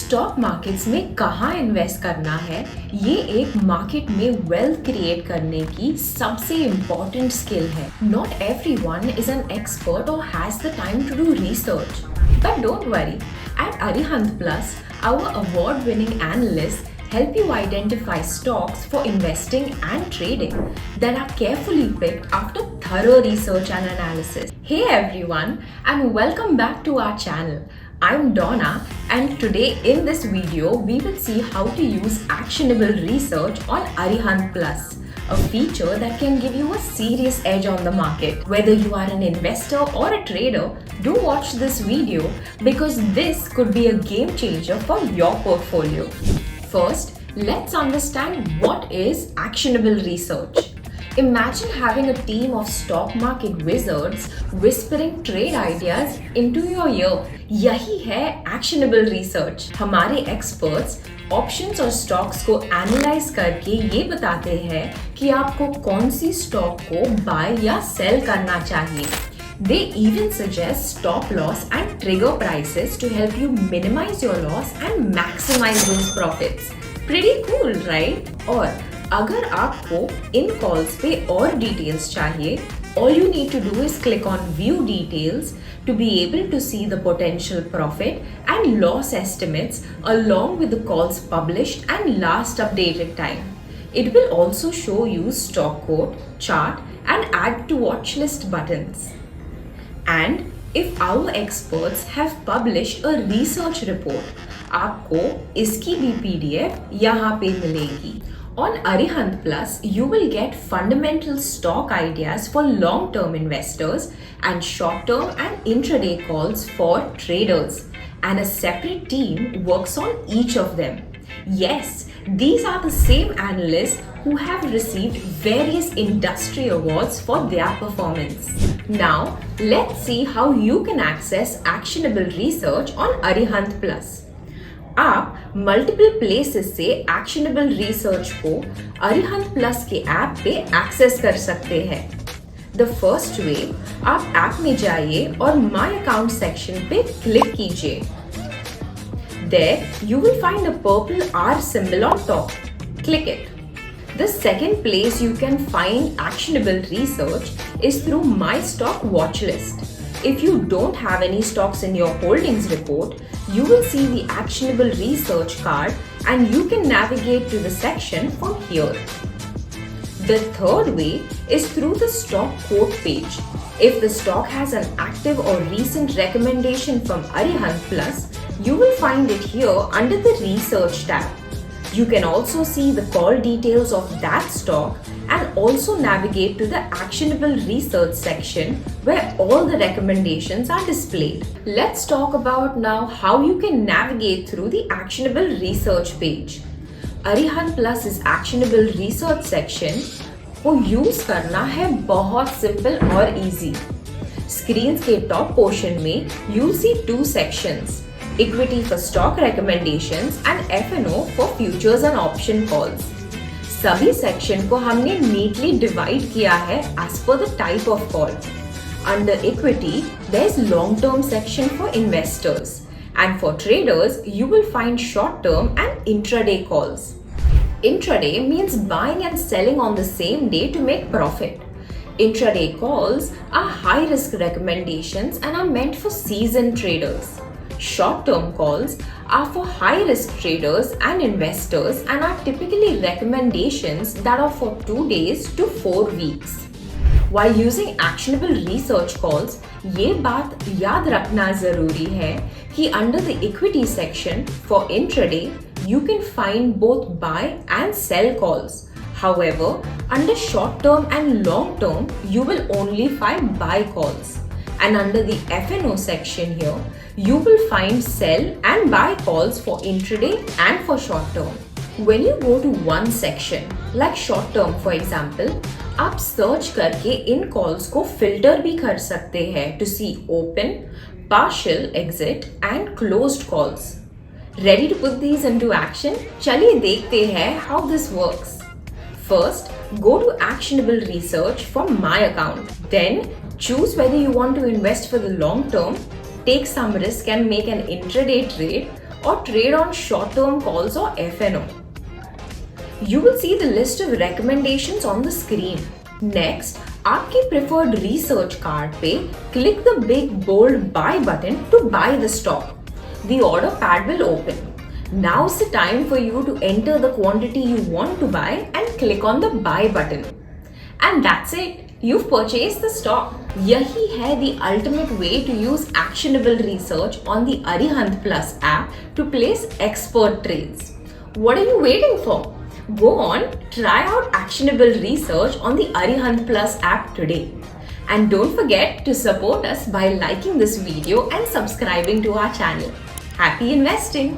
Stock markets में कहाँ invest करना है, ये एक मार्केट में वेल्थ क्रिएट करने की सबसे इम्पोर्टेंट स्किल है. Not everyone is an expert or has the time to do research. But don't worry, at Arihant Plus, our award-winning analysts help you identify stocks for investing and trading that are carefully picked after thorough research and analysis. Hey everyone, and welcome back to our channel. I'm Donna, and today in this video we will see how to use actionable research on Arihant Plus, a feature that can give you a serious edge on the market. Whether you are an investor or a trader, do watch this video because this could be a game changer for your portfolio. First, let's understand what is actionable research. Imagine having a team of stock market wizards whispering trade ideas into your ear. यही है actionable research. हमारे experts options और stocks को analyze करके ये बताते हैं कि आपको कौन सी stock को buy या sell करना चाहिए. They even suggest stop loss and trigger prices to help you minimize your loss and maximize those profits. Pretty cool, right? और अगर आपको इन कॉल्स पे और डिटेल्स चाहिए, all you need to do is click on View Details to be able to see the potential profit and loss estimates along with the calls published and last updated time. It will also show you stock quote, chart and add to watch list buttons. And if our experts have published a research report, आपको इसकी भी PDF यहाँ पे मिलेगी. On Arihant Plus, you will get fundamental stock ideas for long-term investors and short-term and intraday calls for traders. And a separate team works on each of them. Yes, these are the same analysts who have received various industry awards for their performance. Now, let's see how you can access actionable research on Arihant Plus. आप multiple places से actionable research को Arihant plus के app पे access कर सकते हैं. The first way, आप app में जाइए और माय अकाउंट सेक्शन पे क्लिक कीजिए. There you will find a purple R symbol on top. Click it. The second place you can find actionable research is through My Stock Watchlist. If you don't have any stocks in your holdings report, you will see the actionable research card and you can navigate to the section from here. The third way is through the stock quote page. If the stock has an active or recent recommendation from Arihant Plus, you will find it here under the research tab. You can also see the call details of that stock and also navigate to the actionable research section where all the recommendations are displayed. Let's talk about now how you can navigate through the actionable research page. Arihant Plus's actionable research section को use करना है बहुत simple और easy. Screen के top portion में you'll see two sections. Equity for stock recommendations and F&O for futures and option calls. सभी section को हमने नीटली डिवाइड किया है as per the type of call. Under equity, there is long-term section for investors, and for traders, you will find short-term and intraday calls. Intraday means buying and selling on the same day to make profit. Intraday calls are high-risk recommendations and are meant for seasoned traders. Short-term calls are for high-risk traders and investors and are typically recommendations that are for 2 days to 4 weeks. While using actionable research calls, ये बात याद रखना जरूरी है कि under the equity section for intraday, you can find both buy and sell calls. However, under short-term and long-term, you will only find buy calls. And under the F&O section here, you will find sell and buy calls for intraday and for short term. When you go to one section, like short term for example, आप search करके इन calls को filter भी कर सकते हैं to see open, partial exit and closed calls. Ready to put these into action? चलिए देखते हैं how this works. First, go to actionable research from my account. Then, choose whether you want to invest for the long term, take some risk and make an intraday trade, or trade on short-term calls or FNO. You will see the list of recommendations on the screen. Next, आपके preferred research card पे click the big bold buy button to buy the stock. The order pad will open. Now's the time for you to enter the quantity you want to buy and click on the buy button. And that's it. You've purchased the stock. यही है the ultimate way to use actionable research on the Arihant Plus app to place expert trades. What are you waiting for? Go on, try out actionable research on the Arihant Plus app today. And don't forget to support us by liking this video and subscribing to our channel. Happy investing!